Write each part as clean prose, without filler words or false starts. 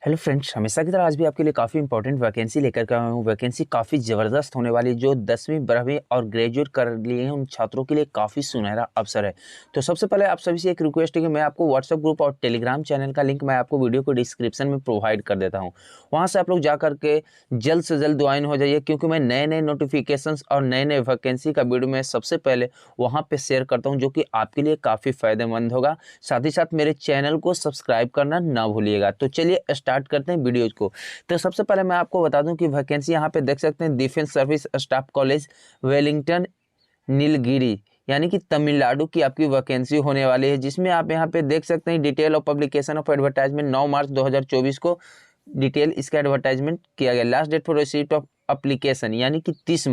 Hello friends, हमेशा की तरह आज भी आपके लिए काफ़ी इंपॉर्टेंट वैकेंसी लेकर के आया हूँ। वैकेंसी काफ़ी ज़बरदस्त होने वाली है, जो 10वीं 12वीं और ग्रेजुएट कर लिए हैं उन छात्रों के लिए काफ़ी सुनहरा अवसर है। तो सबसे पहले आप सभी से एक रिक्वेस्ट है कि मैं आपको व्हाट्सएप ग्रुप और टेलीग्राम चैनल का लिंक मैं आपको वीडियो को डिस्क्रिप्शन में प्रोवाइड कर देता हूँ। वहाँ से आप लोग जा करके जल्द से जल्द ज्वाइन हो जाइए, क्योंकि मैं नए नए नोटिफिकेशंस और नए नए वैकेंसी का वीडियो मैं सबसे पहले वहाँ पर शेयर करता हूँ, जो कि आपके लिए काफ़ी फ़ायदेमंद होगा। साथ ही साथ मेरे चैनल को सब्सक्राइब करना ना भूलिएगा। तो चलिए स्टार्ट करते हैं वीडियोज को। तो सबसे पहले मैं आपको बता दूं कि वैकेंसी यहाँ पे देख सकते हैं, defence service staff college Wellington Nilgiri यानी कि तमिलनाडु की आपकी वैकेंसी होने वाली है, जिसमें आप यहाँ पे देख सकते हैं detail of publication of advertisement 9 March 2024 को डिटेल इसका एडवर्टाइजमेंट किया गया। Last date for receipt of application यानी कि 30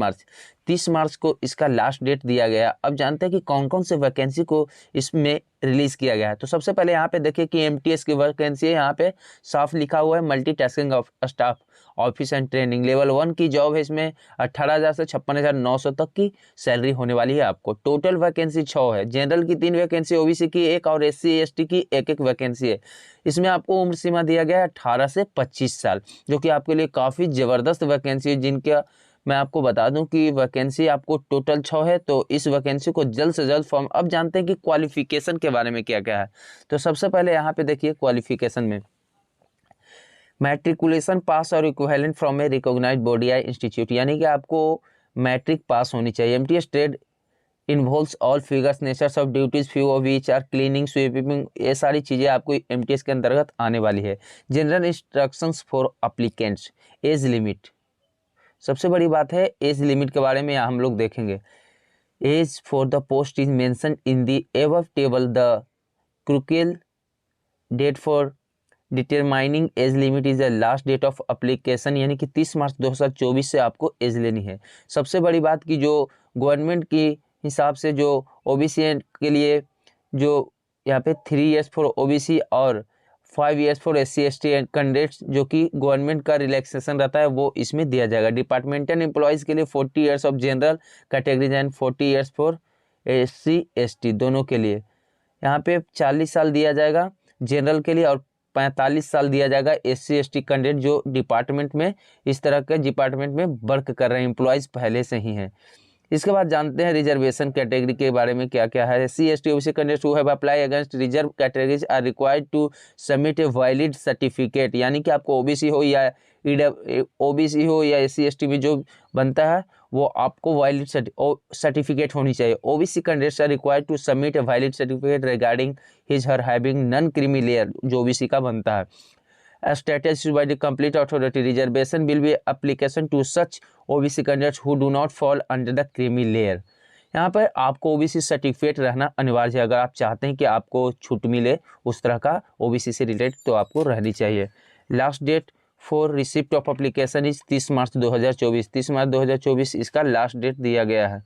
मार्च को इसका लास्ट डेट दिया गया। अब जानते हैं कि कौन कौन से वैकेंसी को इसमें रिलीज किया गया है। तो सबसे पहले यहाँ पे देखिए कि एमटीएस की वैकेंसी है। यहाँ पे साफ लिखा हुआ है multitasking of staff office and training level 1 की जॉब है। इसमें 18,000 से 56,900 तक की सैलरी होने वाली है आपको। टोटल वैकेंसी 6 है। जनरल की 3 वैकेंसी, ओबीसी की 1 और एससी एसटी की एक वैकेंसी है। इसमें आपको उम्र सीमा दिया गया है 18 से 25 साल, जो कि आपके लिए काफ़ी ज़बरदस्त वैकेंसी है। जिनका मैं आपको बता दूं कि वैकेंसी आपको टोटल 6 है, तो इस वैकेंसी को जल्द से जल्द फॉर्म। अब जानते हैं कि क्वालिफिकेशन के बारे में क्या क्या है। तो सबसे पहले यहाँ पे देखिए क्वालिफिकेशन में मैट्रिकुलेशन पास और equivalent from a recognized body या इंस्टीट्यूट, यानी कि आपको मैट्रिक पास होनी चाहिए। MTS trade involves all figures natures of duties, few of which are cleaning sweeping, ये सारी चीज़ें आपको एमटीएस के अंतर्गत आने वाली है। General instructions for applicants, age limit, सबसे बड़ी बात है एज लिमिट के बारे में हम लोग देखेंगे। Age for the post is mention in the above table. The crucial date for determining age limit is the last date of application, यानी कि 30 मार्च 2024 से आपको एज लेनी है। सबसे बड़ी बात कि जो गवर्नमेंट की हिसाब से जो ओबीसी के लिए जो यहाँ पे 3 ईयर्स फॉर ओबीसी और 5 years for SC ST candidates, जो कि गवर्नमेंट का रिलैक्सेशन रहता है, वो इसमें दिया जाएगा। डिपार्टमेंटल एम्प्लॉयज़ के लिए 40 years of general categories and 40 years for SC ST, दोनों के लिए यहाँ पे 40 साल दिया जाएगा जनरल के लिए और 45 साल दिया जाएगा एससी एसटी कैंडिडेट जो डिपार्टमेंट में इस तरह के डिपार्टमेंट में वर्क कर रहे हैं, एम्प्लॉयज़ पहले से ही हैं। इसके बाद जानते हैं रिजर्वेशन कैटेगरी के बारे में क्या क्या है। SC ST OBC candidates who have apply against reserve categories are required to submit a valid certificate, यानी कि आपको ओबीसी हो या ओबीसी हो या एससी एसटी में जो बनता है वो आपको वैलिड सर्टिफिकेट होनी चाहिए। OBC candidates are required to submit a valid certificate regarding his her having non creamy layer, जो ओबीसी का बनता है। Status by the complete authority. Reservation will be application to such OBC candidates who do not fall under the creamy layer. यहाँ पर आपको OBC certificate रहना अनिवार्य है। अगर आप चाहते हैं कि आपको छूट मिले उस तरह का ओबीसी से रिलेटेड, तो आपको रहनी चाहिए। Last date for receipt of application is 30 March 2024। 30 March 2024 इसका लास्ट डेट दिया गया है।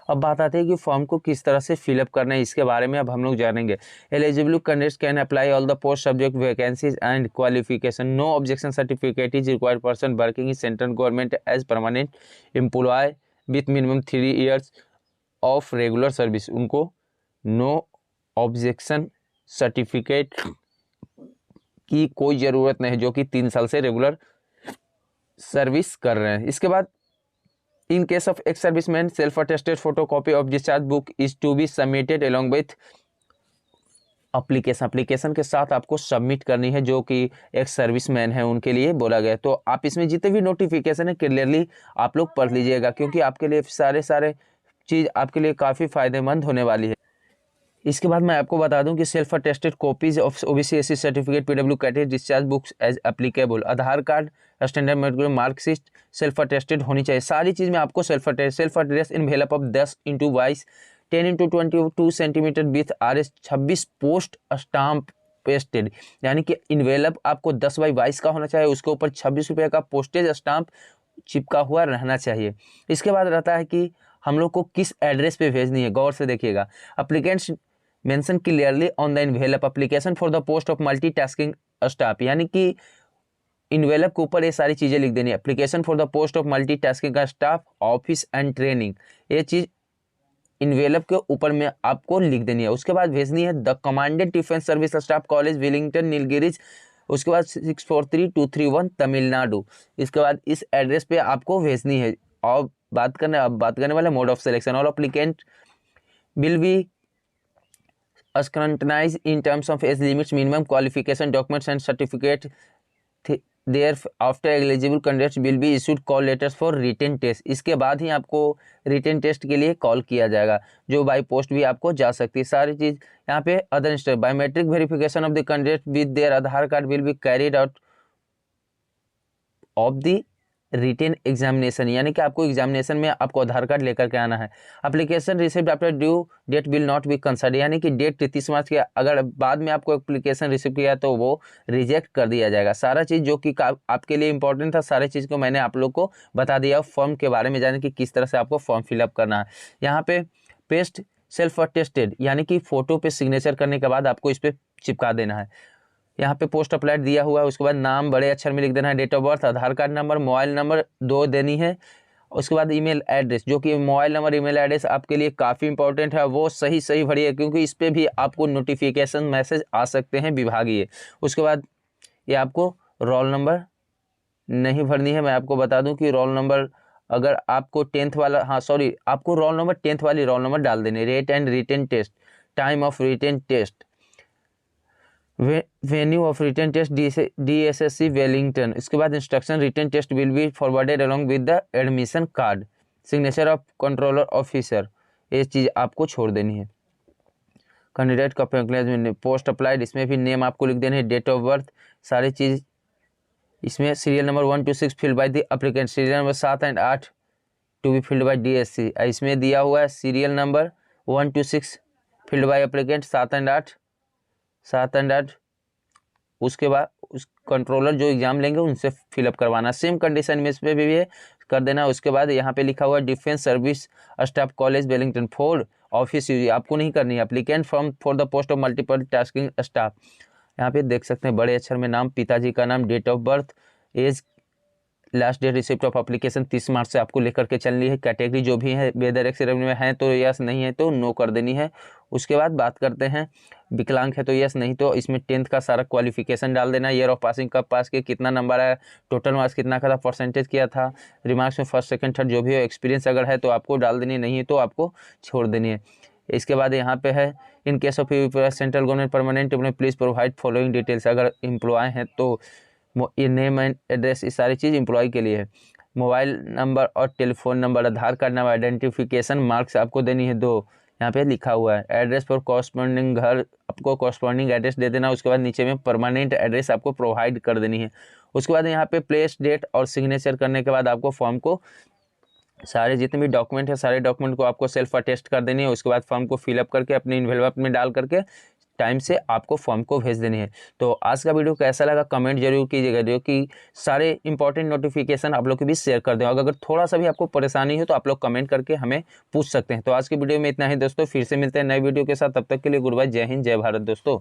अब बात आती है कि फॉर्म को किस तरह से फिलअप करना है, इसके बारे में अब हम लोग जानेंगे। Eligible candidates can apply all the post subject vacancies and qualification. No objection certificate is required person working in central government as permanent employ with minimum 3 years of regular service. उनको नो ऑब्जेक्शन सर्टिफिकेट की कोई ज़रूरत नहीं है, जो कि 3 साल से रेगुलर सर्विस कर रहे हैं। इसके बाद In case of ex-serviceman, self-attested photocopy of discharge book is to be submitted along with application के साथ आपको सबमिट करनी है, जो कि एक सर्विसमैन है उनके लिए बोला गया है। तो आप इसमें जितने भी नोटिफिकेशन है क्लियरली आप लोग पढ़ लीजिएगा, क्योंकि आपके लिए सारे चीज़ आपके लिए काफ़ी फायदेमंद होने वाली है। इसके बाद मैं आपको बता दूं कि self attested copies of OBC SC certificate PW category discharge books as applicable, Aadhaar card, standard medical marksheet self attested होनी चाहिए। सारी चीज़ में आपको self address envelope of 10x22 10x22 centimeter with RS 26 post stamp pasted, यानी कि envelope आपको 10x22 का होना चाहिए, उसके ऊपर 26 रुपये का पोस्टेज स्टाम्प चिपका हुआ रहना चाहिए। इसके बाद रहता है कि हम लोग को किस एड्रेस पे भेजनी है, गौर से देखिएगा। Applicants mention clearly on the envelope application for the post of multitasking staff, यानी कि इनवेलप के ऊपर ये सारी चीज़ें लिख देनी है। Application for the post of multitasking staff office and training, ये चीज़ इनवेलप के ऊपर में आपको लिख देनी है। उसके बाद भेजनी है the commanded defence service staff college Willingdon Nilgiris उसके बाद 643231 तमिलनाडु। इसके बाद इस एड्रेस पे आपको भेजनी है। और बात करने वाले mode of selection. All applicant will be scrutinized in terms of age limits, minimum qualification documents and certificate. Thereafter eligible candidates will be issued call letters for written test. इसके बाद ही आपको रिटन टेस्ट के लिए call किया जाएगा, जो by post भी आपको जा सकती है। सारी चीज़ यहाँ पे other step. Biometric verification of the candidate with their Aadhaar card will be carried out of the written examination, यानी कि आपको एग्जामिनेशन में आपको आधार कार्ड लेकर के आना है। Application received after due date will not be considered, यानी कि डेट 30 मार्च के अगर बाद में आपको एप्लीकेशन रिसीव किया तो वो रिजेक्ट कर दिया जाएगा। सारा चीज़ जो कि आपके लिए इंपॉर्टेंट था, सारी चीज़ को मैंने आप लोग को बता दिया। फॉर्म के बारे में जाने कि किस तरह से आपको फॉर्म फिलअप करना है। यहाँ पे पेस्ट सेल्फ अटेस्टेड, यानी कि फ़ोटो पे सिग्नेचर करने के बाद आपको इस पर चिपका देना है। यहाँ पे पोस्ट अप्लाइड दिया हुआ है। उसके बाद नाम बड़े अक्षर में लिख देना है, date of birth, Aadhaar card number, mobile number 2 देनी है। उसके बाद ईमेल एड्रेस, जो कि मोबाइल नंबर ईमेल एड्रेस आपके लिए काफ़ी इंपॉर्टेंट है, वो सही भरिए, क्योंकि इस पर भी आपको नोटिफिकेशन मैसेज आ सकते हैं विभागीय। उसके बाद ये आपको रोल नंबर नहीं भरनी है। मैं आपको बता दूं कि रोल नंबर अगर आपको 10th वाला, आपको रोल नंबर 10th वाली रोल नंबर डाल देनी। Rate and written test, time of written test, venue of written test DSSC Wellington. इसके बाद instruction, written test will be forwarded along with the admission card, signature of controller officer, ये चीज़ आपको छोड़ देनी है। कैंडिडेट का पोस्ट अप्लाइड, इसमें भी नेम आपको लिख देनी है, डेट ऑफ बर्थ, सारी चीज़ इसमें। Serial number 1 to 6 filled by the applicant, serial number 7 और 8 to be filled by DSC। इसमें दिया हुआ है serial number 1 to 6 filled by applicant, 7 और 8। उसके बाद उस कंट्रोलर जो एग्जाम लेंगे उनसे फिलअप करवाना। सेम कंडीशन में इस पर भी कर देना। उसके बाद यहाँ पे लिखा हुआ defence service staff college Wellington for office use, आपको नहीं करनी है। Applicant from for the post of multiple tasking staff, यहाँ पे देख सकते हैं बड़े अक्षर में नाम, पिताजी का नाम, date of birth, age, last date receipt of application 30 March से आपको लेकर के चलनी है। कैटेगरी जो भी है, वेदर एक्स रेवेन्यू में है तो यस, नहीं है तो नो कर देनी है। उसके बाद बात करते हैं विकलांग है तो यस, नहीं तो इसमें 10th का सारा क्वालिफिकेशन डाल देना। ईयर ऑफ पासिंग कब पास किया, कितना नंबर आया, टोटल मार्क्स कितना का था, परसेंटेज किया था, रिमार्क्स में फर्स्ट सेकंड थर्ड जो भी हो, एक्सपीरियंस अगर है तो आपको डाल देनी, नहीं है तो आपको छोड़ देनी है। इसके बाद यहाँ पे है in case of central government permanent please provide following details, अगर एम्प्लॉय हैं तो ये नेम एंड एड्रेस, ये सारी चीज़ एम्प्लॉय के लिए है। मोबाइल नंबर और टेलीफोन नंबर, आधार कार्ड नंबर, आइडेंटिफिकेशन मार्क्स आपको देनी है 2, यहाँ पे लिखा हुआ है। एड्रेस पर कॉरस्पॉन्डिंग घर, आपको कॉरस्पॉन्डिंग एड्रेस दे देना। उसके बाद नीचे में परमानेंट एड्रेस आपको प्रोवाइड कर देनी है। उसके बाद यहाँ पे प्लेस डेट और सिग्नेचर करने के बाद आपको फॉर्म को, सारे जितने भी डॉक्यूमेंट है सारे डॉक्यूमेंट को आपको सेल्फ अटेस्ट कर देनी है। उसके बाद फॉर्म को फिलअप करके अपने इन्वेलप में डाल करके टाइम से आपको फॉर्म को भेज देनी है। तो आज का वीडियो कैसा लगा कमेंट जरूर कीजिएगा, जो कि सारे इंपॉर्टेंट नोटिफिकेशन आप लोग के बीच शेयर कर दें। अगर थोड़ा सा भी आपको परेशानी हो तो आप लोग कमेंट करके हमें पूछ सकते हैं। तो आज की वीडियो में इतना ही दोस्तों, फिर से मिलते हैं नए वीडियो के साथ, तब तक के लिए गुड बाय, जय हिंद, जय भारत दोस्तों।